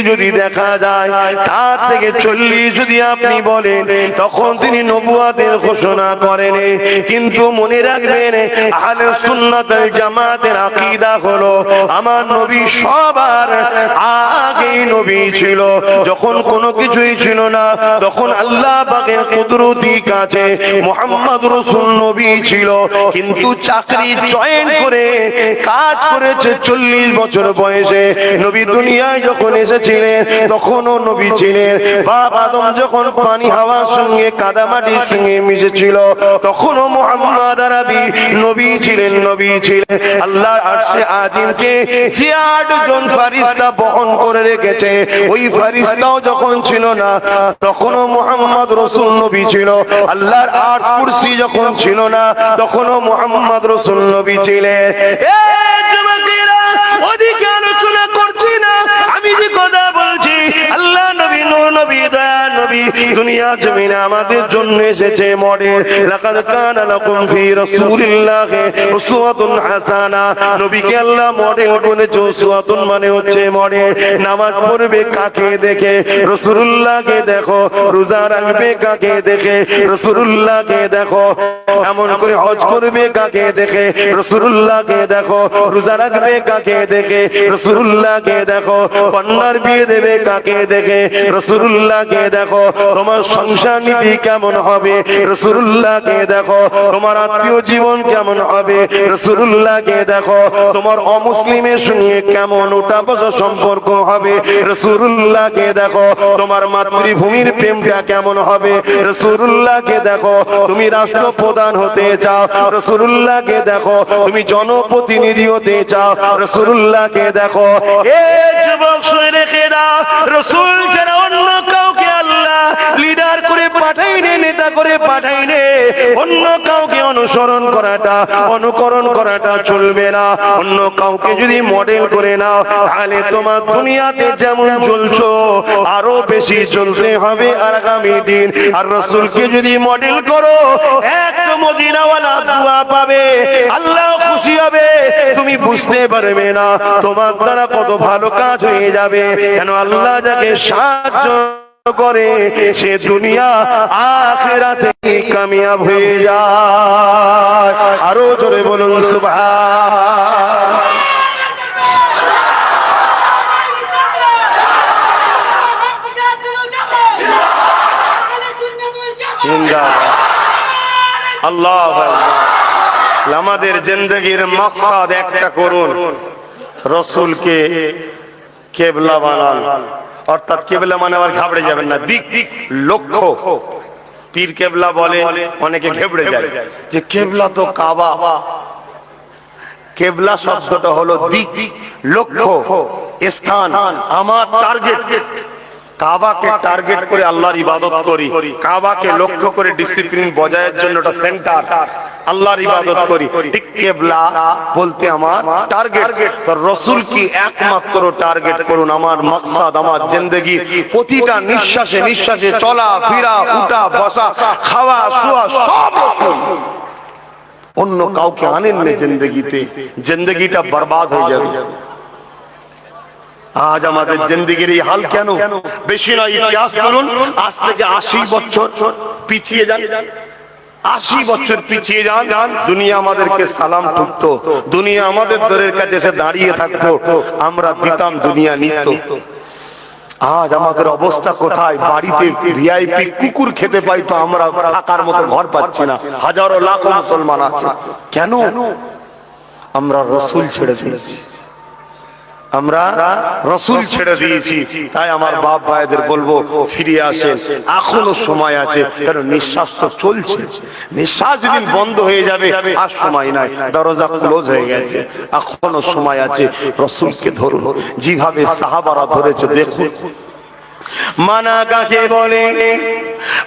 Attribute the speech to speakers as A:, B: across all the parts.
A: যদি দেখা যায় তার থেকে 40 যদি আপনি বলেন, তখন তিনি নবুয়াতের ঘোষণা করেন। কিন্তু মনে রাখবেন, আহলে সুন্নাত ওয়াল জামাতের আকীদা হলো আমার নবী সবার আগে নবী ছিল। যখন কোনো কিছুই ছিল না, তখন আল্লাহ পাকের কুদরতি কাছে মুহাম্মদ রাসূল নবী ছিল। কিন্তু চাকরি জয়েন করে কাজ করেছে 40 বছর বয়সে। নবী দুনিয়ায় যখন এসেছিলেন তখনও নবী ছিলেন। বাপ আদম যখন পানি হাওয়ার সঙ্গে কাদা মাটির সঙ্গে মিশেছিল, তখনও মুহাম্মদ আরবি নবী ছিলেন। আল্লাহর আরশে আজিমকে যে 8 জন ফেরেশতা বহন করে রেখেছে, ওই ফেরেশতাও যখন ছিল না, তখনও মুহাম্মদ রাসূল নবী ছিল। আল্লাহর আরশ কুরসি যখন ছিল না, তখনও মুহাম্মদ রাসূল নবী ছিলেন। ওদিকে আলোচনা করছি না, আমি যে কথা বলছি, আল্লাহ নবী, নূর নবী, দয়া নবী দুনিয়া জমিনে আমাদের জন্য এসেছে মডেল। লাকাদ কানা লাকুম ফি রাসূলিল্লাহি উসওয়াতুন হাসানা। নবীকে আল্লাহ মডেল করেছে। উসওয়াতুন মানে হচ্ছে মডেল। নামাজ পড়বে কাকে দেখে? রাসূলুল্লাহকে দেখো। রোজা রাখবে কাকে দেখে? রাসূলুল্লাহকে দেখো। এমন করে হজ করবে কাকে দেখে? রাসূলুল্লাহকে দেখো। রোজা রাখবে কাকে দেখে? রাসূলুল্লাহকে দেখো। কন্যার বিয়ে দেবে কাকে দেখে? রাসূলুল্লাহকে দেখো। তোমার সংসার নীতি কেমন হবে? রাসূলুল্লাহকে দেখো। তোমার আত্মীয় জীবন কেমন হবে? রাসূলুল্লাহকে দেখো। তোমার অমুসলিমের সঙ্গে কেমন ওঠা বসা সম্পর্ক হবে? রাসূলুল্লাহকে দেখো। তোমার মাতৃভূমির প্রেমটা কেমন হবে? রাসূলুল্লাহকে দেখো। তুমি রাষ্ট্রপ্রধান হতে চাও? রাসূলুল্লাহকে দেখো। তুমি জনপ্রতিনিধি হতে চাও? রাসূলুল্লাহকে দেখো। এই যুবক রেখে দাও, রাসূল ছাড়া অন্য কাউকে আল্লাহ লিডার করে পাঠাইনি, নেতা করে পাঠাইনি। অন্য কাউকে অনুকরণ করাটা চলবে না। অন্য কাউকে যদি মডেল করে নাও, তাহলে তোমার দুনিয়াতে যেমন চলছো আরো বেশি চলতে হবে আগামী দিন। আর রাসূলকে যদি মডেল করো, এক মদিনাওয়ালা দোয়া পাবে, আল্লাহ খুশি হবে। তুমি বুঝতে পারবে না তোমার দ্বারা কত ভালো কাজ হয়ে যাবে। কেন আল্লাহ যাকে সাহায্য করে সে দুনিয়া আখিরাতে কামিয়াব হয়ে যায়। আরো জোরে বলুন সুবহান আল্লাহ। আমাদের জিন্দেগির মাকসাদ একটা করুন, রাসূলকে কিবলা বানান। অর্থাৎ কিবলা মানে আবার ঘাবড়ে যাবেন না, দিক লক্ষ্য। পীর কিবলা বলে, অনেকে ঘেবড়ে যায় যে কিবলা তো কাবা। কিবলা শব্দটা হলো দিক, লক্ষ্য, স্থান। আমার টার্গেট কাবাকে টার্গেট করে আল্লাহর ইবাদত করি, কাবাকে লক্ষ্য করে ডিসিপ্লিন বজায়ের জন্য একটা সেন্টার, আল্লাহর ইবাদত করি। ঠিক কিবলা বলতে আমার টার্গেট। তো রাসূল কি একমাত্র টার্গেট করুন। আমার মাকসাদ, আমার জিন্দেগি প্রতিটা নিঃশ্বাসে নিঃশ্বাসে চলা ফিরা, উঠা বসা, খাওয়া শোয়া সব রাসূল। অন্য কাউকে আনেন না জিন্দেগিতে, জিন্দেগিটা বরবাদ হয়ে যাবে। আজ আমাদের জিন্দেগির এই হাল কেন? বেশি না, ইতিহাস করুন, আজ থেকে 80 বছর পিছিয়ে যান। 80 বছর পিছিয়ে যান, দুনিয়া আমাদেরকে সালাম ঠুকতো, দুনিয়া আমাদের দরের কাছে এসে দাঁড়িয়ে থাকতো, আমরা দিতাম দুনিয়া নিত। আজ আমাদের অবস্থা কোথায়? বাড়িতে ভিআইপি কুকুর খেতে পাই তো আমরা থাকার মতো ঘর পাচ্ছি না। হাজারো লাখো মুসলমান আছে। কেন? আমরা রাসূল ছেড়ে দিয়েছি, আমরা রাসূল ছেড়ে দিয়েছি। তাই আমার বাপ ভাইদের বলবো, ফিরে আসেন, এখনো সময় আছে। কারণ নিঃশ্বাস তো চলছে, নিঃশ্বাস যেদিন বন্ধ হয়ে যাবে আর সময় নাই, দরজা ক্লোজ হয়ে গেছে, এখনো সময় আছে। রাসূলকে ধরুন যেভাবে সাহাবারা ধরেছে, দেখুন। মানা কাকে বলে?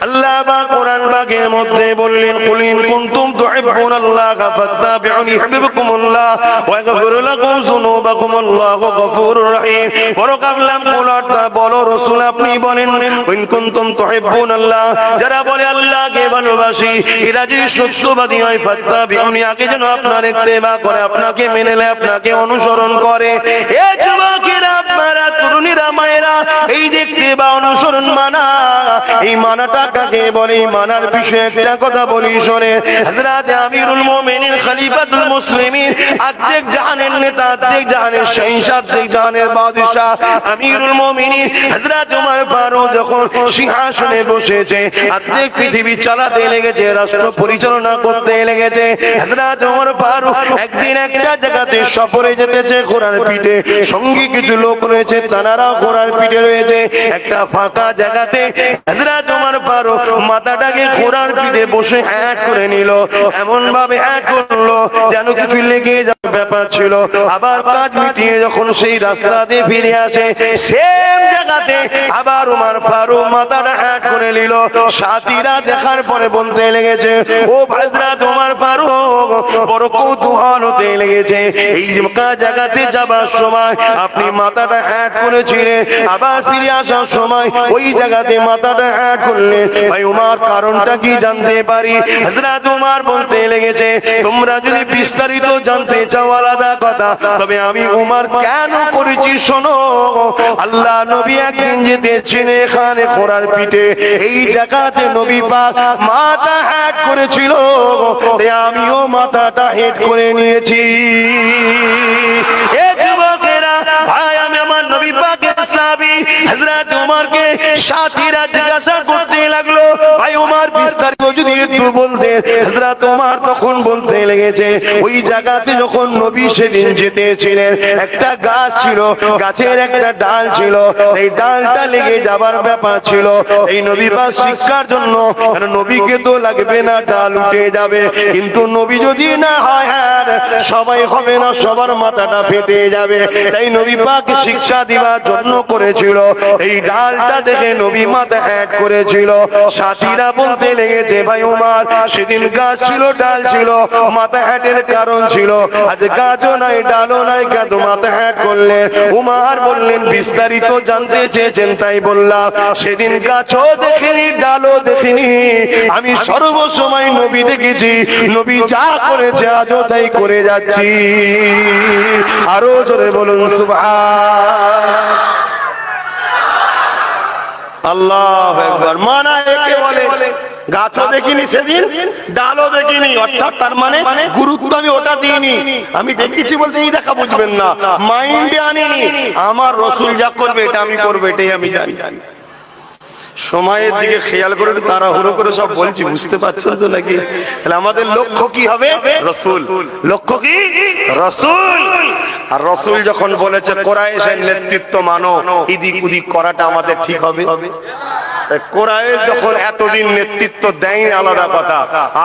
A: আল্লাহ বা কোরআন পাকের মধ্যে বললেন, কুল ইন কুনতুম তুহিব্বুনাল্লাহা ফাত্তাবিউনি ইউহিব্বুকুমুল্লাহ ওয়া ইয়াগফির লাকুম যুনুবাকুম আল্লাহু গফুরুর রহিম। বড় কাবলাম কোলাটা বলো, রাসূল আপনি বলেন, ইন কুনতুম তুহিব্বুনাল্লাহ, যারা বলে আল্লাহকে ভালোবাসি, এরা যদি সত্যবাদী হয়, ফাত্তাবিউনি, আগে যেন আপনার ইত্তেবা করে, আপনাকে মেনে নেয়, আপনাকে অনুসরণ করে। এই যুবকেরা, আপনারা, তরুণীরা, মায়েরা, শুনুন মানা। এই মানাটা কাকে বলে? এই মানার বিষয়ে একটা কথা বলি শোনে। হযরত আমিরুল মুমিনিন খলিফাতুল মুসলিমিন, আর্ধেক জাহানের নেতা, আর্ধেক জাহানের শাহীনশাহ, আর্ধেক জাহানের বাদশা আমিরুল মুমিনিন হযরত ওমর ফারুক যখন সিংহাসনে বসেছে, অর্ধেক পৃথিবী চালাতে লেগেছে, রাষ্ট্র পরিচালনা করতে লেগেছে। হযরত ওমর ফারুক একদিন একটা জায়গাতে সফরে যেতেছে ঘোড়ার পিঠে, সঙ্গী কিছু লোক রয়েছে, তানারা ঘোড়ার পিঠে রয়েছে। একটা ফাঁকা জায়গাতে হযরত ওমর ফারুক মাথাটাকে ঘোড়ার পিঠে বসে হ্যাট করে নিল, এমন ভাবে হ্যাট করলো যেন কিছু লেগে যাওয়ার ব্যাপার ছিল। আবার কাজ মিটিয়ে যখন সেই রাস্তা দিয়ে ফিরে আসে, সেম জায়গাতে আবার ওমর ফারুক মাথাটা হ্যাট করে নিল। সাথীরা দেখার পরে বলতে লেগেছে, ও হযরত ওমর ফারুক, বড় কৌতূহল হতে লেগেছে, এই জায়গাতে যাবার সময় আপনি মাথাটা হ্যাট করেছিলেন, আবার ফিরে আসার সময় ওই জায়গাতে মাথাটা হ্যাট করলেন, ভাই ওমর কারণটা কি জানতে পারি? হযরত ওমর বলতে লেগেছে, তোমরা যদি বিস্তারিত জানতে চাও আলাদা কথা, তবে আমি ওমর কেন করেছি শোনো। আল্লাহ নবী একদিন যেতেছেন এখানে ঘোড়ার পিঠে, এই জায়গাতে নবী পাক মাথা হ্যাট করেছিল, তাই আমিও মাথাটা হেট করে নিয়েছি। এ যুবকেরা, ভাই আমি আমার নবী পাকের সাহাবী হযরত ওমরকে সাথীরা জিজ্ঞাসা করতে লাগলো, ভাই ওমর বিস্তারিত যদি একটু বলতেন। হযরত ওমর তখন বলতে লেগেছে, ওই জায়গাতে যখন নবী সেদিন যেতেছিলেন, একটা গাছ ছিল, গাছের একটা ডাল ছিল, এই ডালটা লেগে যাবার ব্যাপার ছিল। এই নবী পাক শিক্ষার জন্য, কারণ নবীকে তো লাগবে না, ডাল উঠে যাবে, কিন্তু নবী যদি না হয় সবাই হবে না, সবার মাথাটা ফেটে যাবে, তাই নবী পাক শিক্ষা দিবার জন্য করেছিল। এই ডালটা দেখে নবী মাথা হ্যাট করেছিল। সাথীরা বলতে লেগেছে, ভাই ওমর সেদিন গাছ ছিল, ডাল ছিল, মাথা হ্যাটের কারণ ছিল, আজ গাছও নাই, ডালও নাই, কেন মাথা হ্যাট করলেন? ওমর বললেন, বিস্তারিত জানতে চেয়েছেন তাই বললাম, সেদিন গাছও দেখিনি, ডালও দেখিনি, আমি সর্বসময় নবী দেখেছি, নবী যা করেছে আজও তাই করে যাচ্ছি। আরো জোরে বলুন সুবহান আল্লাহু আকবার। মানা একে বলে, গাছও দেখিনি সেদিন, ডালও দেখিনি, অর্থাৎ তার মানে গুরুত্ব আমি ওটা দিইনি, আমি দেখেছি বলতে এই দেখা বুঝবেন না, মাইন্ডে আনিনি, আমার রাসূল যা করবে এটা আমি করব, এটাই আমি জানি। সময়ের দিকে খেয়াল করে তাড়াহুড়ো করে সব বলছি, বুঝতে পারছেন তো নাকি? তাহলে আমাদের লক্ষ্য কি হবে? রাসূল। লক্ষ্য কি? রাসূল। আর রাসূল যখন বলেছে কুরাইশের নেতৃত্ব মানো, ইদিক উদিক করাটা আমাদের ঠিক হবে? কুরাইশ যখন এতদিন নেতৃত্ব দেয়নি আলাদা কথা,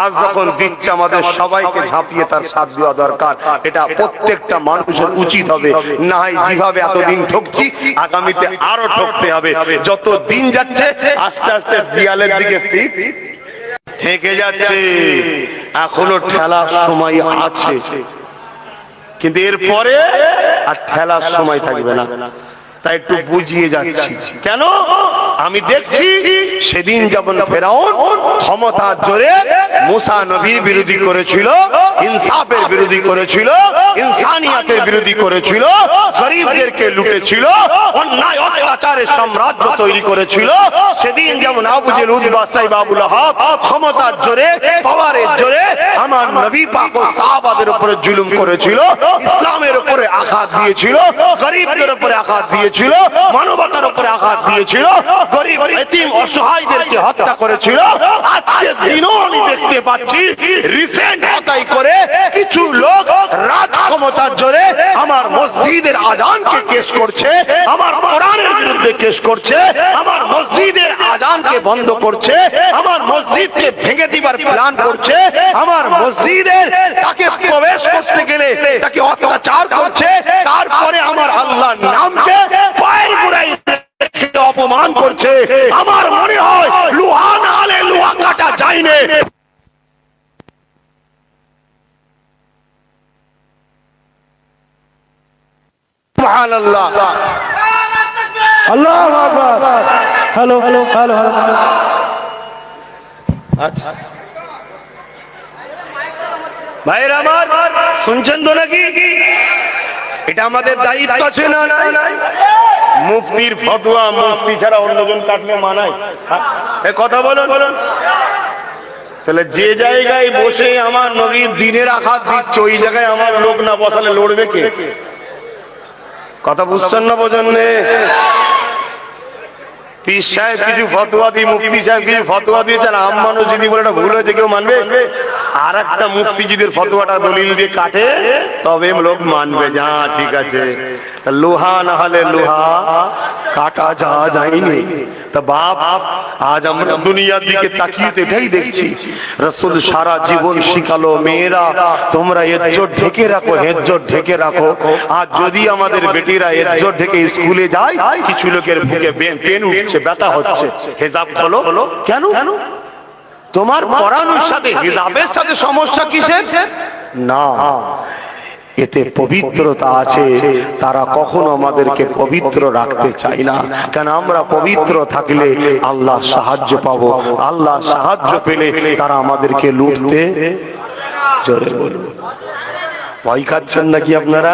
A: আজ যখন দিচ্ছে আমাদের সবাইকে ঝাঁপিয়ে তার সাথ দেওয়া দরকার, এটা প্রত্যেকটা মানুষের উচিত হবে। না হয় যেভাবে এতদিন ঠকছি, আগামীতে আরো ঠকতে হবে। যত দিন যাচ্ছে আস্তে আস্তে দেয়ালের দিকে ঠেকে যাচ্ছে, এখনো ঠেলার সময় আছে, কিন্তু এরপরে আর ঠেলার সময় থাকবে না, তাই একটু বুঝিয়ে যাচ্ছি। কেন? আমি দেখছি সেদিন যেমন ফেরাউন ক্ষমতার জোরে মুসা নবীর বিরোধী করেছিল, ইনসাফের বিরোধী করেছিল, ইনসানিয়াতের বিরোধী করেছিল, গরিবদেরকে লুটেছিল, অন্যায় অত্যাচারের সাম্রাজ্য তৈরি করেছিল। সেদিন যেমন আবু জেহেল, উতবা, সাইবা, আবু লাহাব ক্ষমতার জোরে, পাওয়ারের জোরে আমার নবী পাক ও সাহাবাদের উপরে জুলুম করেছিল, ইসলামের উপরে আঘাত দিয়েছিল, গরিবদের উপরে আঘাত দিয়েছিল, মানবতার উপরে আঘাত দিয়েছিল, গরিব এতিম অসহায়দেরকে হত্যা করেছিল। আজকের দিনও আমি দেখতে পাচ্ছি রিসেন্ট হতাই করে কিছু লোক রাজ ক্ষমতার জোরে আমার মসজিদের আজানকে কেস করছে, আমার কোরআনের বিরুদ্ধে কেস করছে, আমার মসজিদের আজানকে বন্ধ করছে, আমার মসজিদকে ভেঙে দিবার প্ল্যান করছে, আমার মসজিদের তাকে প্রবেশ করতে গেলে তাকে অত্যাচার করছে, তারপরে আমার আল্লাহর নামকে পায়ের গোড়ায় অপমান করছে। আমার মনে হয় লোহা না হলে লোহা কাটা যায় না। সুবহানাল্লাহ, আল্লাহু আকবার। Hello hello hello hello. আচ্ছা ভাইরা আমার, শুনছেন তো নাকি? এটা আমাদের দায়িত্ব আছে না? মুফতির ফতোয়া মুফতি ছাড়া অন্যজন কাটলে মানায়? এ কথা বলুন। তাহলে যে জায়গায় বসে আমার নবীর দ্বীনের আঘাত দিচ্ছে ওই জায়গায় আমার লোক না বসালে লড়বে কে? কথা বুঝছেন না? বোঝেন না? পীর সাহেব কিছু ফতোয়া দিয়ে, মুফতি সাহেব কিছু ফতোয়া দিয়েছেন, আম মানুষ যদি বলে এটা ভুল হয়েছে কেউ মানবে? আর একটা মুফতিজিদের ফতোয়াটা দলিল দিয়ে কাটে তবে লোক মানবে। যা ঠিক আছে, লোহা না হলে লোহা কাটা যা যায়নি। তা বাপ, আজ আমরা দুনিয়ার দিকে তাকিয়ে এটাই দেখছি, রাসূল সারা জীবন শিখালো মেয়েরা তোমরা ইজ্জত ঢেকে রাখো, ইজ্জত ঢেকে রাখো। আর যদি আমাদের বেটিরা ইজ্জত ঢেকে স্কুলে যায়, কিছু লোকের বুকে পেন উঠছে, ব্যথা হচ্ছে, হিজাব খোলো। কেন? তোমার পড়ানোর সাথে হিজাবের সাথে সমস্যা কিসের? না, এতে পবিত্রতা আছে। তারা কখনো আমাদেরকে পবিত্র রাখতে চায় না, কারণ আমরা পবিত্র থাকলে আল্লাহ সাহায্য পাবো। আল্লাহ সাহায্য পেলে তারা আমাদেরকে লুটতে, জোরে বলুন, ভয় খাচ্ছেন নাকি আপনারা?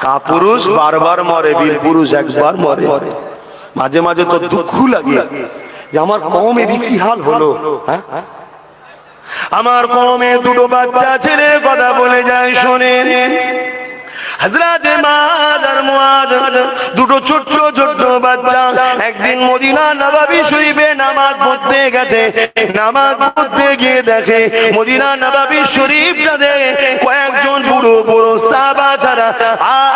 A: কাপুরুষ বারবার মরে, বীর পুরুষ একবার মরে। মাঝে মাঝে তো দুঃখ লাগে যে আমার কওমের কি হাল হলো। হ্যাঁ, আমার কওমে দুটো বাচ্চা ছেলে কথা বলে যায়, শোনেন। হযরত মুআয আর মুআয দুটো ছোট্ট ছোট্ট বাচ্চা একদিন মদিনা নববী শরীফে নামাজ পড়তে গেছে। নামাজ পড়তে গিয়ে দেখে মদিনা নববী শরীফটাতে কয়েকজন বুড়ো বুড়ো সাহাবা ছাড়া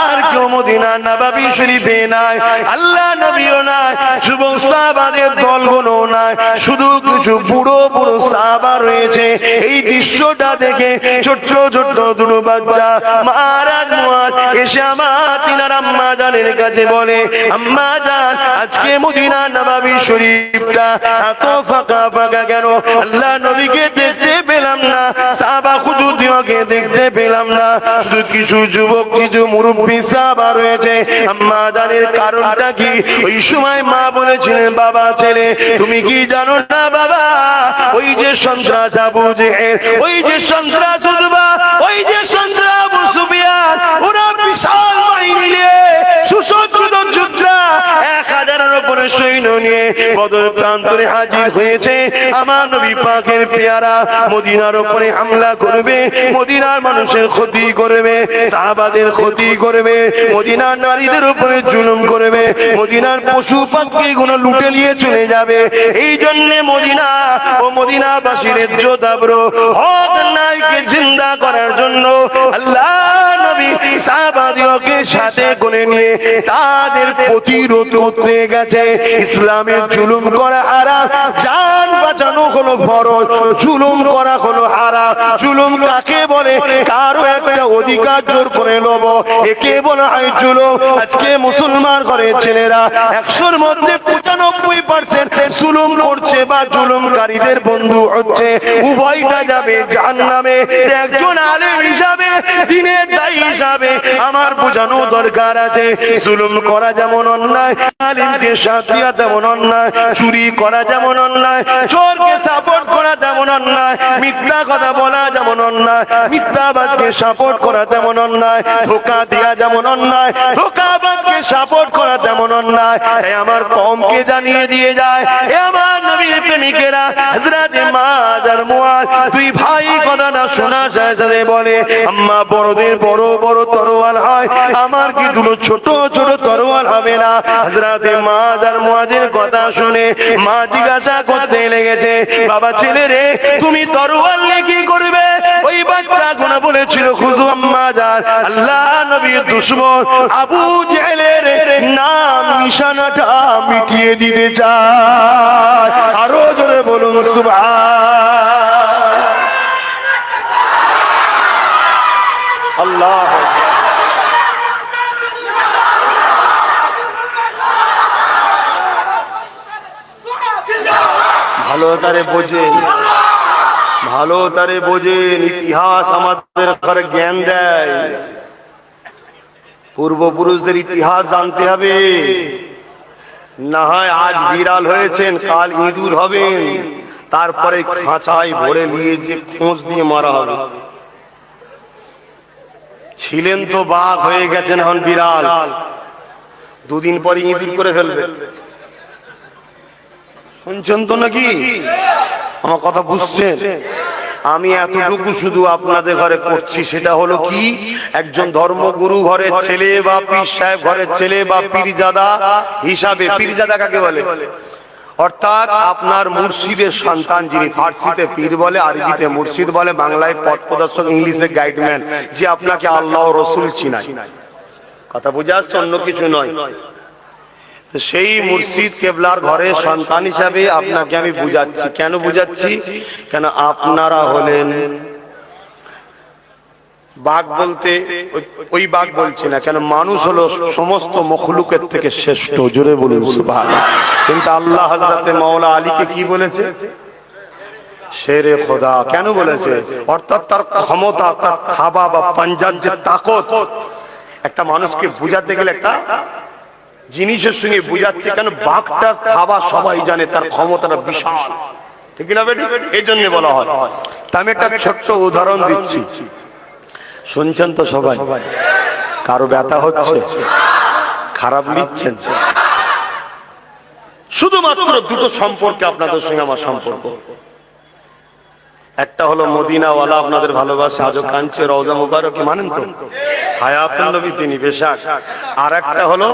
A: আর কেউ মদিনা নববী শরীফে নাই। আল্লাহ নবীও নাই, যুবক সাহাবাদের দলগুলো নাই, শুধু কিছু বুড়ো বুড়ো সাহাবা রয়েছে। এই দৃশ্যটা দেখে ছোট্ট ছোট্ট দুটো বাচ্চা মহারাজ মুআয এসে আমার তিনার আম্মা জানের কাছে বলে, আম্মা জান আজকে মদিনা নববী শরীফটা এত ফাঁকা ফাঁকা কেন? আল্লাহ নবীকে দেখতে পেলাম না, সাহাবা হুজুরকে দেখতে পেলাম না, শুধু কিছু যুবক কিছু মুরব্বী সাহাবা রয়েছে। আম্মা জানের কারণটা কি? ওই সময় মা বলেছিলেন, বাবা ছেলে তুমি কি জানো না বাবা, ওই যে সন্ত্রাস আবু জেহেল, ওই যে সন্ত্রাস উতবা, ওই যে সন্ত্রাস আবু সুফিয়ান, ওরা বিশাল বাহিনী নিয়ে সুসজ্জিত যোদ্ধা 1000-এর উপরে সৈন্য নিয়ে বদর প্রান্তরে হাজির হয়েছে। আমার নবী পাকের পেয়ারা মদিনার উপরে হামলা করবে, মদিনার মানুষের ক্ষতি করবে, সাহাবাদের ক্ষতি করবে, মদিনার নারীদের উপরে জুলুম করবে, মদিনার পশু পাখি গুলো লুটে নিয়ে চলে যাবে। এই জন্য মদিনা ও মদিনাবাসীর ইজ্জত আবরু হক নাইকে জিন্দা করার জন্য আল্লাহ নবী সাহাবাদিওকে সাথে করে নিয়ে তাদের প্রতিরোধ করতে গেছে। ইসলামের জুলুম করা হারাম, জান বাঁচানো হলো ফরজ, জুলুম করা হলো হারাম। জুলুম কাকে বলে? কারো একটা অধিকার জোর করে নেব, একে বলা হয় জুলুম। আজকে মুসলমান ঘরের ছেলেরা 100-র মধ্যে 95% জুলুম করছে বা জুলুমকারীদের বন্ধু হচ্ছে। উভয়টা যাবে জাহান্নামে। একজন আলেম হিসাবে, দ্বীনের দায়ী হিসাবে আমার বোঝানো দরকার আছে, জুলুম করা যেমন অন্যায়, আলেমকে সাথ দেওয়া তেমন অন্যায়, চুরি করা যেমন অন্যায়, চোরকে সাপোর্ট করা তেমন অন্যায়, মিথ্যা কথা বলা যেমন অন্যায়, মিথ্যাবাদকে সাপোর্ট করা তেমন অন্যায়, ধোঁকা দেওয়া যেমন অন্যায়, ধোঁকাবাদকে সাপোর্ট করা তেমন অন্যায়। এই আমার কওমকে জানিয়ে দিয়ে যায়, এ আমার নবীর প্রেমিকেরা, হযরত মুআয আর মুআয দুই ভাই কথাটা শোনা যায় বলে, আম্মা বড়দের বড় বড় তরোয়াল হয়, আমার কি দুটো ছোট ছোট তরোয়াল হবে না? হযরত মুআয আর মুআযের কথা শুনে মা জিজ্ঞাসা করতে লেগেছে, বাবা ছেলে রে তুমি তরোয়াল নিয়ে কি করবে? ওই বাচ্চা গুলো বলেছিল, খুজু আম্মা জান আল্লাহ নবীর দুশমন আবু জেহেলের নাম নিশানাটা মিটিয়ে দিতে চায়। আরো জোরে বলুন সুবহান আল্লাহ। ভালো তারে বোঝেন, ভালো তারে বোঝেন, ইতিহাস আমাদের ঘরে জ্ঞান দেয়। পূর্বপুরুষদের ইতিহাস জানতে হবে, না হয় আজ বিড়াল হয়েছেন কাল ইঁদুর হবেন, তারপরে খাঁচায় ভরে নিয়ে যে খোঁজ দিয়ে মারা হবে। ছিলেন তো বাঘ, হয়ে গেছেন এখন বিড়াল। দুদিন পরে ইঁদুর করে ফেলবে। শুনছেন তো নাকি? আমার কথা বুঝছেন? আমি এতটুকু শুধু আপনাদের ঘরে করছি, সেটা হলো কি, একজন ধর্মগুরু ঘরের ছেলে বা পীর সাহেব ঘরের ছেলে বা পীরজাদা হিসাবে, পীরজাদা কাকে বলে? অর্থাৎ আপনার মুর্শিদের সন্তান, যিনি ফার্সিতে পীর বলে, আরবিতে মুর্শিদ বলে, বাংলায় পথ প্রদর্শক, ইংলিশে গাইডম্যান, যে আপনাকে আল্লাহ রসুল চিনায়। কথা বুঝে আসছে? অন্য কিছু নয়। সেই মুর্শিদ কেবলার ঘরের সন্তান হিসাবে আপনাকে আমি বুঝাচ্ছি। কেন বুঝাচ্ছি? কেন আপনারা হলেন বাঘ, বলতে ওই বাঘ বলছি না, কেন মানুষ হলো সমস্ত মখলুকের থেকে শ্রেষ্ঠ। জোরে বলুন সুবহানাল্লাহ। কিন্তু আল্লাহ হযরতে মাওলা আলীকে কি বলেছে? শেরে খোদা। কেন বলেছে? অর্থাৎ তার ক্ষমতা, তার থাবা বা পাঞ্জার যে তাকত, একটা মানুষকে বুঝাতে গেলে একটা জিনিসের সঙ্গে বুঝাচ্ছে। কেন? বাঘটা থাবা সবাই জানে, তার ক্ষমতাটা বিশাল, ঠিক না বেটি? এই জন্য বলা হয়। তা আমি একটা ছোট্ট উদাহরণ দিচ্ছি, শুনছেন তো সবাই? কারো ব্যথা হচ্ছে? খারাপ নিচ্ছেন? শুধুমাত্র দুটো সম্পর্কে আপনাদের সঙ্গে আমার সম্পর্ক। একটা হলো মদিনাওয়ালা, আপনাদের ভালোবাসা আজও কাঁদছে, রওজা মুবারক মানেন তো? হায়াতুন নবী তিনি বেশাক। আর একটা হলো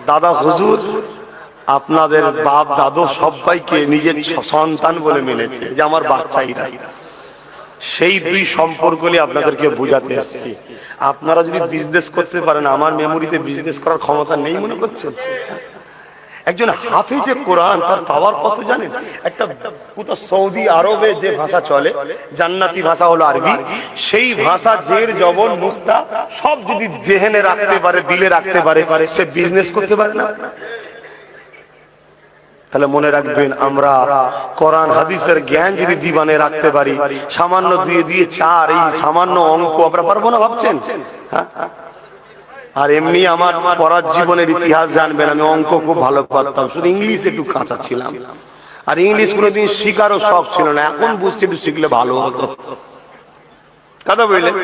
A: দাদা হুজুর, আপনাদের বাপ দাদু সবাইকে নিজের সন্তান বলে মেনেছে, যে আমার বাচ্চাইরা। সেই দুই সম্পর্ক নিয়ে আপনাদেরকে বোঝাতে আসছি। আপনারা যদি বিজনেস করতে পারেন, আমার মেমোরিতে বিজনেস করার ক্ষমতা নেই মনে করছেন? একজন হাফিজে কোরআন, তার পাওয়ার কত জানেন? একটা কোথাও সৌদি আরবে যে ভাষা চলে, জান্নাতি ভাষা হলো আরবি, সেই ভাষা জের জবর নুক্তা সব যদি জেহেনে রাখতে পারে, দিলে রাখতে পারে, সে বিজনেস করতে পারে না? তাহলে মনে রাখবেন, আমরা কোরআন হাদিসের জ্ঞান যদি দিবানে রাখতে পারি, সামান্য 2 2 4 এই সামান্য অঙ্ক আমরা পারবো না ভাবছেন? হ্যাঁ। আর এমনি আমার পড়ার জীবনের ইতিহাস জানবেন, আমি অঙ্ক খুব ভালো পারতাম, শুধু ইংলিশ একটু কাঁচা ছিলাম। আর ইংলিশ কোনোদিন শিখারও শখ ছিল না, এখন বুঝছি একটু শিখলে ভালো হতো। কথা বললেন?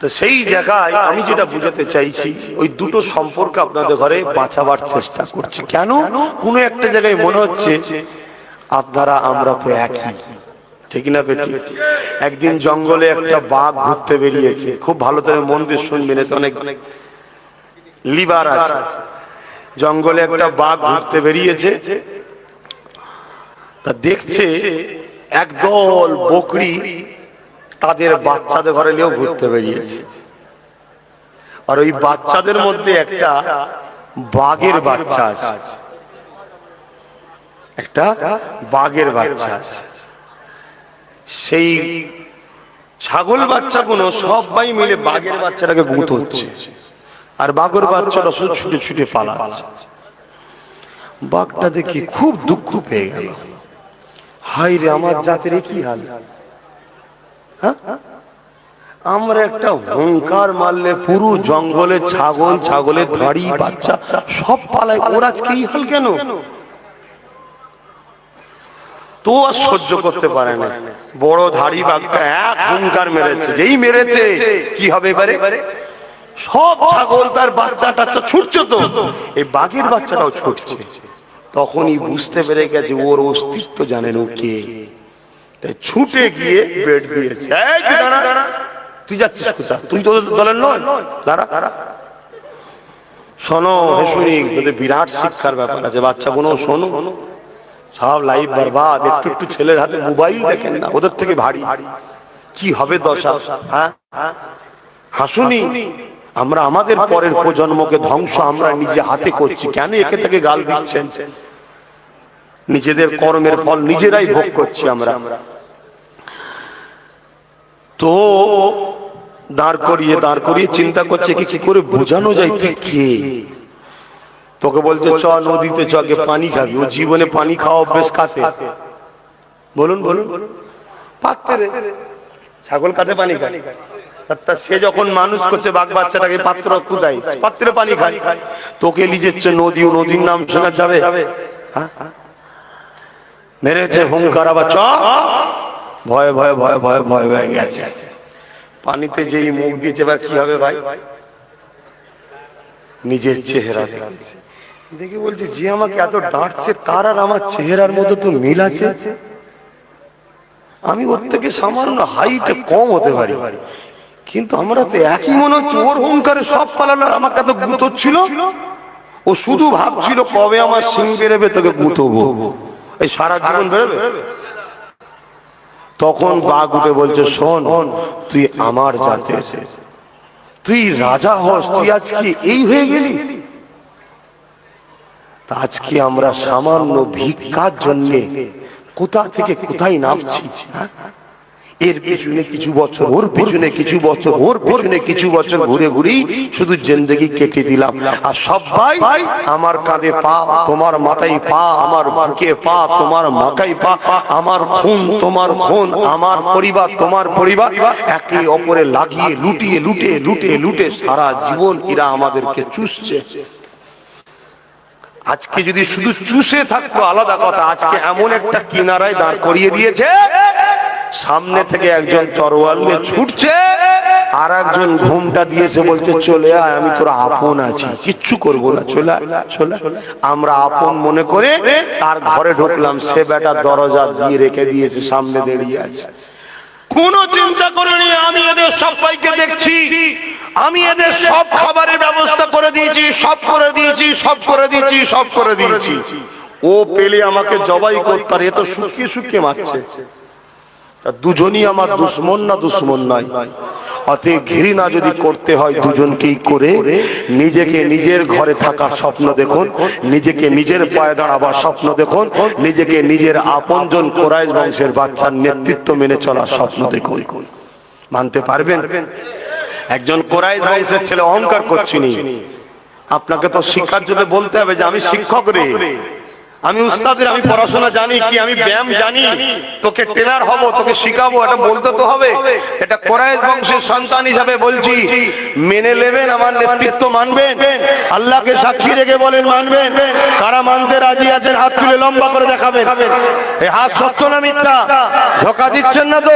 A: তো সেই জায়গায় আমি যেটা বুঝাতে চাইছি, ওই দুটো সম্পর্ক আপনাদের ঘরে বাঁচাবার চেষ্টা করছি। কেন? কোনো একটা জায়গায় মনে হচ্ছে আপনারা আমরা তো একই, ঠিক না বেটি? একদিন জঙ্গলে একটা বাঘ ঘুরতে বেরিয়েছে, খুব ভালো করে মন দিয়ে শুনবেন, এতে অনেক লিভার আছে। জঙ্গলে একটা বাঘ ঘুরতে বেরিয়েছে, তা দেখছে একদল বকরি তাদের বাচ্চাদের ঘরে নিয়েও ঘুরতে বেরিয়েছে। আর ওই বাচ্চাদের মধ্যে একটা বাঘের বাচ্চা আছে, একটা বাঘের বাচ্চা আছে। সেই ছাগল বাচ্চাগুলো সবাই মিলে বাঘের বাচ্চাটাকে গুঁতো হচ্ছে, আর বাঘের বাচ্চাটা শুধু ছুটে ছুটে পালাচ্ছে। বাঘটা দেখি খুব দুঃখ পেয়ে গেল, হাই রে আমার জাতের কি হাল। আমরা একটা হুঙ্কার মারলে পুরো জঙ্গলে ছাগল, ছাগলের ধাড়ি বাচ্চা সব পালায়, ওর আজকে এই হাল কেন? তো আর সহ্য করতে পারে না, বড় ধাড়ি বাঘটা এক হুঙ্কার মেরেছে। যেই মেরেছে কি হবে এবারে? সব ছাগল তার বাচ্চাটা ছুটছে, তো এই বাঘের বাচ্চাটাও ছুটছে। তখনই বুঝতে পেরে গেছে ওর অস্তিত্ব জানেন ও কে। তাই ছুটে গিয়ে বেড দিয়েছে, তুই যাচ্ছিস কোথা? তুই তো দলের নয়, দাঁড়া। শোনো হেসুনি, বিরাট শিক্ষার ব্যাপার আছে, বাচ্চাগুলো শোনো, সব লাইফ বরবাদ। একটু একটু ছেলের হাতে মোবাইল দেখেন না, ওদের থেকে ভারী কি হবে দশা। হ্যাঁ হাসুনি, আমরা আমাদের পরের প্রজন্মকে ধ্বংস আমরা নিজে হাতে করছি। কেন একে থেকে গাল দিচ্ছেন? নিজেদের কর্মের ফল নিজেরাই ভোগ করছি আমরা। তো দাঁড় করিয়ে চিন্তা করছে কি করে বোঝানো যায় তুই কে। তোকে বলছে চ নদীতে চ, আগে পানি খাবি। ও জীবনে পানি খাওয়া অভ্যেস কাতে? বলুন বলুন। পাত্রে। ছাগল কাতে পানি খায়? সে যখন মানুষ করছে বাঘ বাচ্চাটাকে পাত্র কোথায়? পাত্রে পানি খায়। তোকে লিজেছে নদী, ও নদীর নাম শোনা যাবে? মেরেছে হুঙ্কার, আবার চ। ভয়ে ভয়ে ভয়ে ভয়ে ভয়ে ভয়ে গেছে। পানিতে যেই মুখ দিয়েছে, এবার কি হবে ভাই? নিজের চেহারা দেখেছে, দেখে বলছে যে আমাকে এত ডাঁটছে তার আর আমার চেহারার মধ্যে তো মিল আছে, আমি ওর থেকে সামান্য হাইটে কম হতে পারি, কিন্তু আমরা তো একই মনে হচ্ছে। ওর হুঙ্কারে সব পালানো, আমাকে এত গুঁতোচ্ছিল, ও শুধু ভাবছিল কবে আমার সিং বেরোবে তোকে গুঁতবো, এই সারা জীবন বেরোবে। তখন বাঘ উঠে বলছে, শোন তুই আমার জাতের, তুই রাজা হস, তুই আজকে এই হয়ে গেলি। আজকে আমরা সামান্য ভিক্ষার জন্য কোথা থেকে কোথায় নামছি। এর পিছনে কিছু বছর, ওর পিছনে কিছু বছর, ওর পিছনে কিছু বছর ঘুরে ঘুরি শুধু জিন্দেগি কেটে দিলাম। আর সবাই আমার কাঁধে পা, তোমার মাথায় পা, আমার বুকে পা, তোমার মাথায় পা, আমার খুন তোমার খুন, আমার পরিবার তোমার পরিবার, একে অপরে লাগিয়ে লুটিয়ে লুটে লুটে লুটে সারা জীবন এরা আমাদেরকে চুষছে। আজকে যদি শুধু চুষে থাকতো আলাদা কথা, আজকে এমন একটা কিনারায় দাঁড় করিয়ে দিয়েছে, সামনে থেকে একজন তরোয়াল নিয়ে ছুটছে, আর একজন ঘুমটা দিয়েছে, বলছে চলে আয়, আমি তোর আপন আছি, কিচ্ছু করবো না, চলে চলে। আমরা আপন মনে করে তার ঘরে ঢুকলাম, সে বেটা দরজা দিয়ে রেখে দিয়েছে, সামনে দাঁড়িয়ে আছে, কোনো চিন্তা করিনি। আমি এদের সবাইকে দেখছি, আমি এদের সব খাবারের ব্যবস্থা করে দিয়েছি, সব করে দিয়েছি, সব করে দিয়েছি, সব করে দিয়েছি। ও পেলে আমাকে জবাই করতে, এ তো শুকিয়ে শুকিয়ে মারছে। দুজনই আমার দুশ্মন না, দুশ্মন নাই। অতএব ঘৃণা যদি করতে হয় দুজনকেই করে, নিজেকে নিজের ঘরে থাকার স্বপ্ন দেখুন, নিজেকে নিজের পায়ে দাঁড়াবার স্বপ্ন দেখুন, নিজেকে নিজের আপনজন কোরাইশ বংশের বাচ্চার নেতৃত্ব মেনে চলার স্বপ্ন দেখুন। মানতে পারবেন? একজন কোরাইশ বংশের ছেলে অহংকার করছিনি, আপনাকে তো শিক্ষার জন্য বলতে হবে যে আমি শিক্ষক রে, আমি উস্তাদের, আমি পড়াশোনা জানি, কি আমি ব্যায়াম জানি, তোকে ট্রেনার হব, তোকে শিখাবো, এটা বলতে তো হবে। এটা কোরাইশ বংশের সন্তান হিসাবে বলছি, মেনে নেবেন? আমার নেতৃত্ব মানবেন? আল্লাহকে সাক্ষী রেখে বলেন মানবেন? কারা মানতে রাজি আছেন হাত তুলে লম্বা করে দেখাবেন। এই হাত সত্য না মিথ্যা? ধোঁকা দিচ্ছেন না তো?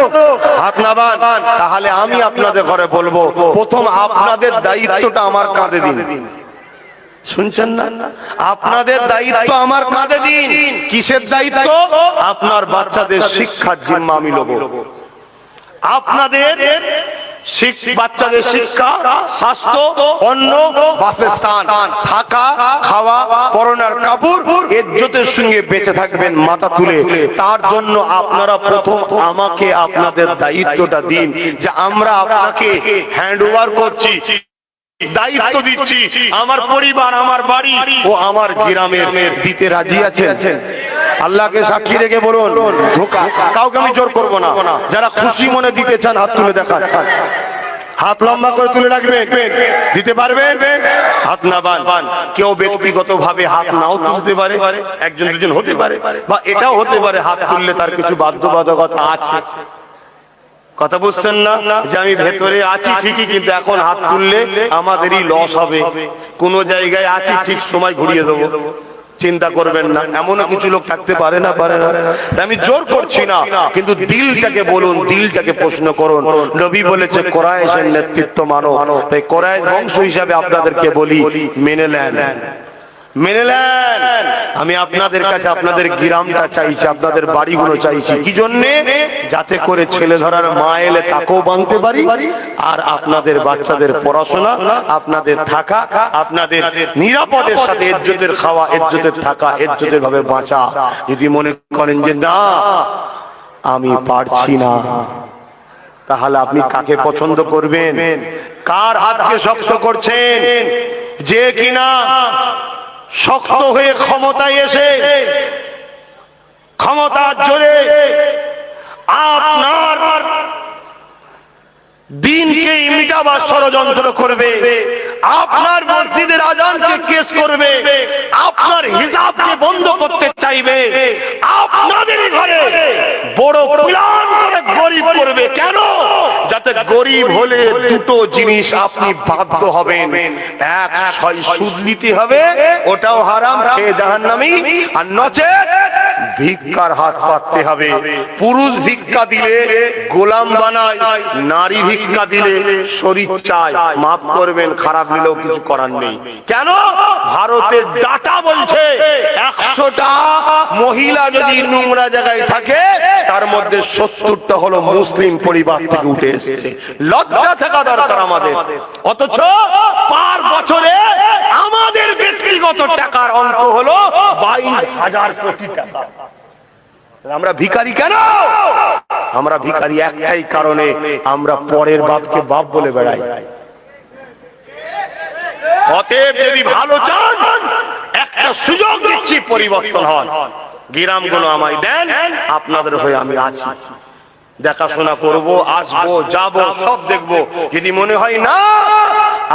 A: হাত নামান। তাহলে আমি আপনাদের ঘরে বলবো, প্রথম আপনাদের দায়িত্বটা আমার কাঁধে দিন। শুনছেন না? আপনাদের দায়িত্ব আমার কাঁধে দিন। কিসের দায়িত্ব? আপনার বাচ্চাদের শিক্ষার জিম্মা আমি নেব। আপনাদের বাচ্চাদের শিক্ষা, স্বাস্থ্য, অন্ন, বাসস্থান, থাকা, খাওয়া, পরনার কাপড়, ইজ্জতের সঙ্গে বেঁচে থাকবেন মাথা তুলে। তার জন্য আপনারা প্রথম আমাকে আপনাদের দায়িত্বটা দিন, যে আমরা আপনাকে হ্যান্ড ওভার করছি, দায়িত্ব দিচ্ছি, আমার পরিবার, আমার বাড়ি ও আমার গ্রামের দিতে রাজি আছেন? আল্লাহকে সাক্ষী রেখে বলুন, ধোঁকা কাউকে আমি জোর করবো না। যারা খুশি মনে দিতে চান হাত তুলে দেখান, হাত লম্বা করে তুলে রাখবেন। দিতে পারবেন? হাত না বান। কেউ ব্যক্তিগত ভাবে হাত নাও তুলতে পারে, একজন দুজন হতে পারে, বা এটাও হতে পারে হাত তুললে তার কিছু বাধ্যবাধকতা আছে। কথা বুঝছেন না? যে আমি ভেতরে আছি ঠিকই, কিন্তু এখন হাত তুললে আমাদেরই লস হবে। কোন জায়গায় আছি, ঠিক সময় ঘুরিয়ে দেবো, চিন্তা করবেন না। এমনও কিছু লোক থাকতে পারে না, পারে না। আমি জোর করছি না, কিন্তু দিলটাকে বলুন, দিলটাকে প্রশ্ন করুন। নবী বলেছে কোরাইশের নেতৃত্ব মানো, তাই কোরাইশ বংশ হিসাবে আপনাদেরকে বলি, মেনে নেন, মেনে নেন। আমি আপনাদের কাছে আপনাদের গ্রামটা চাইছি, আপনাদের বাড়িগুলো চাইছি। কি জন্যে? যাতে করে ছেলে ধরার মা এলে তাকেও বাঁধতে পারি, আর আপনাদের বাচ্চাদের পড়াশোনা, আপনাদের থাকা, আপনাদের নিরাপদের সাথে ইজ্জতের খাওয়া, ইজ্জতের থাকা, ইজ্জতের ভাবে বাঁচা। যদি মনে করেন যে না আমি পারছি না, তাহলে আপনি কাকে পছন্দ করবেন? কার হাতকে শক্ত করছেন? যে কিনা শক্ত হয়ে ক্ষমতায় এসে ক্ষমতার জোরে আপনার দিনকে মিটাবার ষড়যন্ত্র করবে, আপনার মসজিদের আজানকে কেস করবে, আপনার হিজাবকে বন্ধ করতে চাইবে, আপনাদের ঘরে বড় প্ল্যান করে গরিব করবে। কেন? যাতে গরিব হলে দুটো জিনিস আপনি বাধ্য হবেন, এক সুদ নিতে হবে, ওটাও হারাম, খেয়ে জাহান্নামী, আর নচেত ভিক্ষার হাত পাততে হবে। পুরুষ ভিক্ষা দিলে গোলাম বানায়, নারী ভিক্ষা দিলে শরীর চায়। মাফ করবেন, খারাপ নিলেও কিছু করার নেই। কেন? ভারতের ডাটা বলছে 100টা মহিলা যদি নোংরা জায়গায় থাকে তার মধ্যে 70টা হলো মুসলিম পরিবার থেকে উঠে এসেছে। লজ্জা থাকা দরকার আমাদের। অথচ পার বছরে আমাদের ব্যক্তিগত টাকার অঙ্ক হলো 22,000 কোটি টাকা। আমরা ভিখারি কেন? আমরা ভিখারি একটাই কারণে, আমরা পরের বাপকে বাপ বলে বেড়াই। অতএব যদি ভালো চান, একটা সুযোগ দিচ্ছি, পরিবর্তন হন। গ্রামগুলো আমায় দেন, আপনাদের হয়ে আমি আছি, দেখাশোনা করব, আসবো, যাব, সব দেখবো। যদি মনে হয় না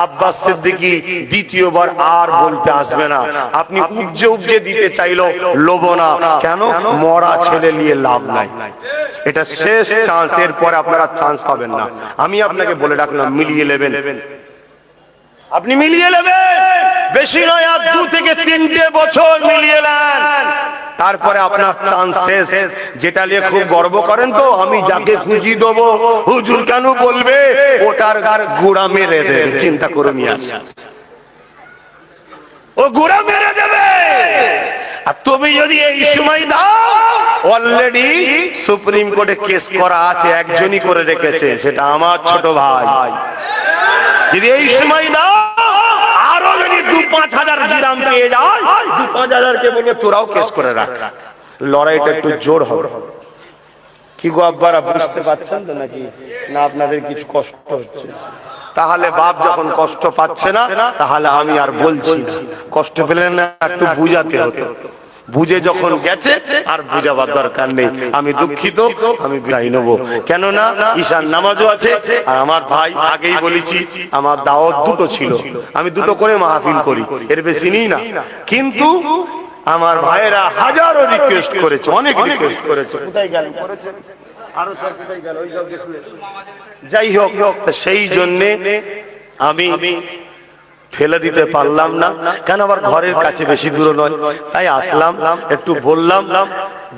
A: আব্বাস সিদ্দিকী দ্বিতীয়বার আর বলতে আসবে না, আপনি উপজে উপজে দিতে চাইলো লোভ না। কেন? মরা ছেলে নিয়ে লাভ নাই, এটা শেষ চান্স, এর পরে আপনারা চান্স পাবেন না। আমি আপনাকে বলে রাখলাম, মিলিয়ে নেবেন, আপনি মিলিয়ে নেবেন, বেশি নয়, আর 2 থেকে 3টে বছর মিলিয়ে নেন, তারপরে আপনার চান্স শেষ। যেটা নিয়ে খুব গর্ব করেন তো, আমি যাকে খুঁজি দেবো, হুজুর কেন বলবে, ওটার গার গুড়া মেরে দেবে, চিন্তা করে নিয়ে আস, ও গুড়া মেরে দেবে। আর তুমি যদি এই সময় দাও, অলরেডি সুপ্রিম কোর্টে কেস করা আছে, একজনই করে রেখেছে, সেটা আমার ছোট ভাই। যদি এই সময় দাও, আরো যদি 2-5 হাজার দিরহাম পেয়ে যায়, 2-5 হাজারকে বলে তোরাও কেস করে রাখ, লড়াইটা একটু জোর হবে। কি গো আব্বারা, বুঝতে পারছেন তো নাকি? না আপনাদের কিছু কষ্ট হচ্ছে? তাহলে বাপ যখন কষ্ট পাচ্ছে না, তাহলে আমি আর বলছি না। কষ্ট পেলেন না, একটু বুঝাতে হতো। বুঝে যখন গেছে আর বুঝাবার দরকার নেই। আমি দুঃখিত, আমি বিদায় নেবো। কেননা ঈশান নামাজও আছে, আর আমার ভাই, আগেই বলেছি, আমার দাওয়াত 2টো ছিল, আমি 2টো করে মাহফিল করি, এর বেশি নিই না। কিন্তু আমার ভাইয়েরা হাজারো রিকোয়েস্ট করেছে, অনেক রিকোয়েস্ট করেছে, কোথায় গেল করেছে, আরো সব কোথায় গেল, ওই সব গেছিল। যাই হোক, সেই জন্যে আমি ফেলে দিতে পারলাম না। কেন? আবার ঘরের কাছে, বেশি দূর নয়, তাই আসলাম, একটু বললাম।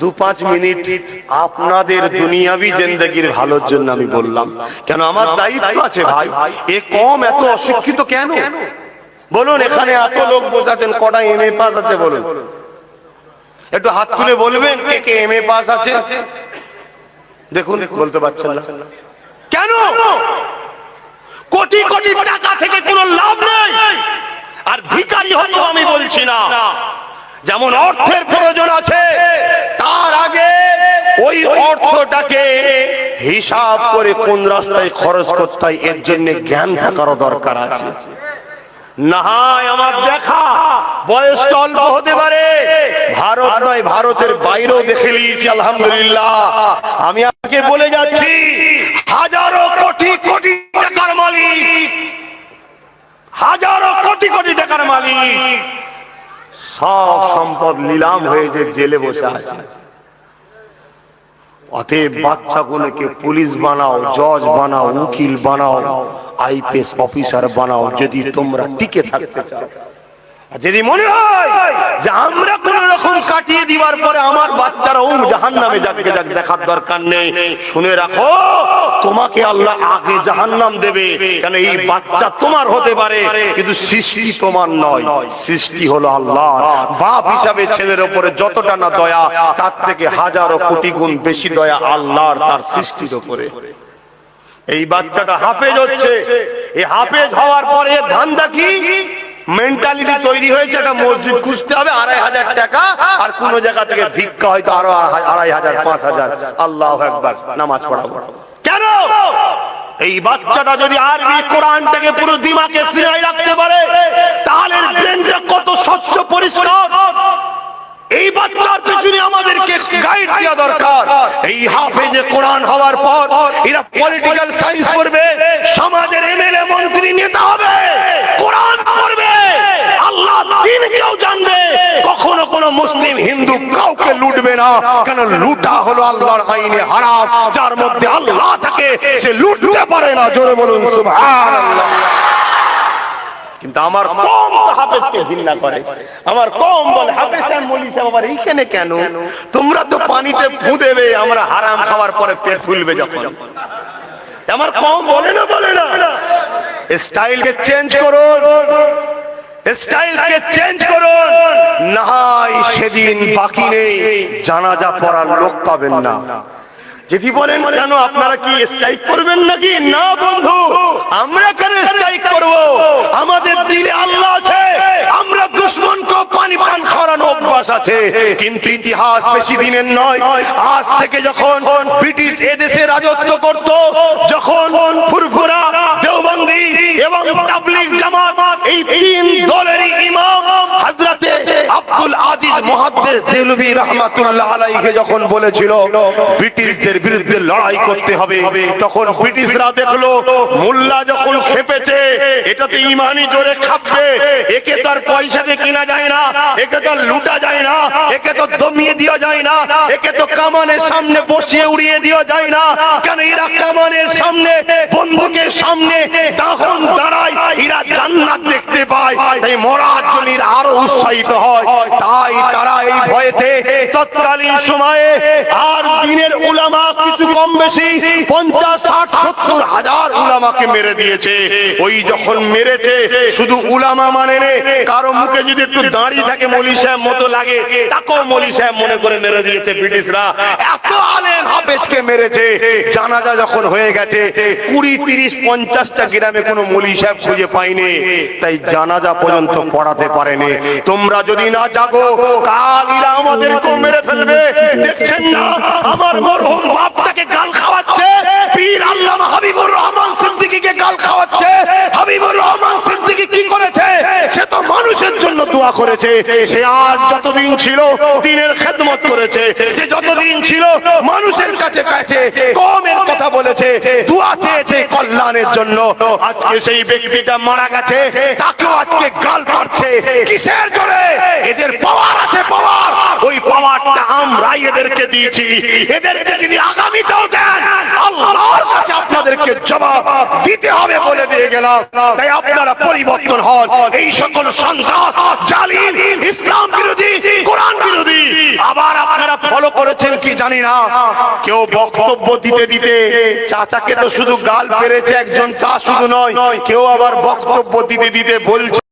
A: 2-5 মিনিট আপনাদের দুনিয়াবি জিন্দেগির ভালোর জন্য আমি বললাম। কেন? আমার দায়িত্ব আছে ভাই। এ কম এত অশিক্ষিত কেন বলুন? এখানে এত লোক বসাচ্ছেন, কটা MA পাস আছে বলুন? একটু হাত তুলে বলবেন কে কে MA পাস আছে? দেখুন, বলতে পারছেন না কেন? কোটি কোটি টাকা থেকে কোনো লাভ নেই। আর ভিখারি হতো আমি বলছি না, যেমন অর্থের প্রয়োজন আছে, তার আগে ওই অর্থটাকে হিসাব করে কোন রাস্তায় খরচ করতে হয়, এর জন্য জ্ঞান থাকারও দরকার আছে। না হয় আমার দেখা বয়স অল্প হতে পারে, ভারত নয়, ভারতের বাইরেও দেখে নিয়েছি, আলহামদুলিল্লাহ। আমি আপনাকে বলে যাচ্ছি, হাজারো কোটি কোটি টাকার মালিক, হাজারো কোটি কোটি টাকার মালিক, সব সম্পদ নিলাম হয়ে যে জেলে বসে আছে। অতএব বাচ্চাগুলোকে পুলিশ বানাও, জজ বানাও, উকিল বানাও, IPS অফিসার বানাও, যদি তোমরা টিকে থাকতে চাও। যদি মনে হয় যে আমরা কোন রকম কাটিয়ে দিবার পরে আমার বাচ্চারা জাহান্নামে যাবে, দেখার দরকার নেই। শুনে রাখো, তোমাকে আল্লাহ আগে জাহান্নাম দেবে। কেন? এই বাচ্চা তোমার হতে পারে, কিন্তু সৃষ্টি তোমার নয়, সৃষ্টি হলো আল্লাহ। বাপ হিসাবে ছেলের উপরে যতটা না দয়া, তার থেকে হাজারো কোটি গুণ বেশি দয়া আল্লাহর তার সৃষ্টির উপরে। এই বাচ্চাটা হাফেজ হচ্ছে, এই হাফেজ হওয়ার পরে ধান্দা কি? মেন্টালিটি তৈরি হয়েছে, একটা মসজিদ খুঁজতে হবে 2,500 টাকা, আর কোন জায়গা থেকে ভিক্ষা হয়তো আরো 2,500, 5,000। আল্লাহু আকবার, নামাজ পড়াবো কেন? এই বাচ্চাটা যদি আরবি কোরআনটাকে পুরো দিমাগে সিনায় রাখতে পারে, তাহলে ব্রেনটা কত স্বচ্ছ পরিষ্কার। এই বাচ্চার পেছনে আমাদেরকে গাইড দেওয়া দরকার। এই হাফেজে কোরআন হওয়ার পর এরা পলিটিক্যাল সায়েন্স পড়বে, সমাজের MLA মন্ত্রী নেতা হবে, কোরআন পড়বে, আল্লাহ দ্বীন কেউ জানবে। কখনো কোনো মুসলিম হিন্দু কাউকে লুটবে না, কারণ লুটা হলো আল্লাহর আইনে হারাম। যার মধ্যে আল্লাহ থাকে সে লুটতে পারে না। জোরে বলুন সুবহানাল্লাহ। কিন্তু আমার কম তো হাফেজকে ঘৃণা করে, আমার কম বলে হাফেজ সাহেব মৌলভী সাহেব আবার এইখানে কেন? তোমরা তো পানিতে ফু দেবে, আমরা হারাম খাওয়ার পরে পেট ফুলবে যখন। আমার কম বলে না, বলে না, স্টাইলকে চেঞ্জ করুন, স্টাইলকে চেঞ্জ করুন, না হয় সেদিন বাকি নেই, জানাজা পড়ার লোক পাবেন না। যদি বলেন কেন আপনারা কি স্ট্রাইক করবেন নাকি? না বন্ধু, আমরা কেন স্ট্রাইক করব? আমাদের দিলে আল্লাহ আছে, আমরা দুশমনকে পানি পান খাওয়ানো অভ্যাস আছে। কিন্তু ইতিহাস বেশি দিনের নয়, আজ থেকে যখন ব্রিটিশ এদেশে রাজত্ব করত, যখন ফুরফুরা, দেওবন্দি এবং তাবলীগ জামাত, এই তিন দলেরই ইমাম হযরতে আব্দুল আজিজ মুহাদ্দিস দেহলভী রাহমাতুল্লাহ আলাইহি যখন বলেছিল ব্রিটিশদের বিরুদ্ধে লড়াই করতে হবে, তখন ব্রিটিশরা দেখলো মোল্লা যখন খেপেছে, এটাতে ইমানি জোরে খাপবে, একে তার পয়সাতে কিনা যায় না, একে তো লুটা যায় না, একে তো দমিয়ে দেওয়া যায় না, একে তো কামানের সামনে বসিয়ে উড়িয়ে দেওয়া যায় না। কেন এরা কামানের সামনে, বন্দুকের সামনে তখন দাঁড়ায়, এরা জান্নাত দেখতে পায়, তাই মরার জন্য এরা আরো উৎসাহিত হয়। তাই তারা এই ভয়েতে তৎকালীন সময়ে আর দিনের উলামা কিছু কম বেশি 50, 60, 70 হাজার উলামাকে মেরে দিয়েছে। ওই যখন মেরেছে, শুধু উলামা মানে নে, কারো মুখে যদি একটু দাঁড়িয়ে থাকে মৌলভী সাহেব মতো লাগে, তাকেও মৌলভী সাহেব মনে করে মেরে দিয়েছে ব্রিটিশরা। এত আলেম হাফেজকে মেরেছে, জানাজা যখন হয়ে গেছে 20, 30, 50টা গ্রামে কোনো মৌলভী সাহেব খুঁজে পাইনি, তাই জানাজা পর্যন্ত পড়াতে পারেনি। তোমরা যদি না জাগো, কাল এরা আমাদেরকেও মেরে ফেলবে। দেখছেন না আমার মরহুম বাপটাকে গাল খাওয়াচ্ছে, পীর আল্লামা হাবিবুর রহমান সিদ্দিকীকে গাল খাওয়াচ্ছে। হাবিবুর রহমান সিদ্দিকী কি করেছে? সে তো মানুষের জন্য দোয়া করেছে। সে আজ যতদিন ছিল দ্বীনের খেদমত করেছে, যে যতদিন ছিল মানুষের কাছে কাছে কওমের কথা বলেছে, দোয়া চেয়েছে কল্যাণের জন্য। আজকে সেই ব্যক্তিটা মারা গেছে, তাকেও আজকে গাল পাচ্ছে। কিসের জোরে? এদের পাওয়ার আছে, পাওয়ার। ওই পাওয়ারটা আমরাই এদেরকে দিয়েছি। এদেরকে যদি আগামীতেও দেন, আল্লাহর কাছে আপনাদেরকে জবাব দিতে হবে বলে দিয়ে গেলাম। তাই আপনারা পরিবর্তন হন। এই সকল সন্ত্রাস, জালিম, ইসলাম বিরোধী, কোরআন বিরোধী আবার আপনারা ফলো করেছেন কি জানি না। কেউ বক্তব্য দিতে দিতে, চাচাকে তো শুধু গাল পেরেছে একজন, তা শুধু নয়, কেউ আবার বক্তব্য দিতে দিতে বলছে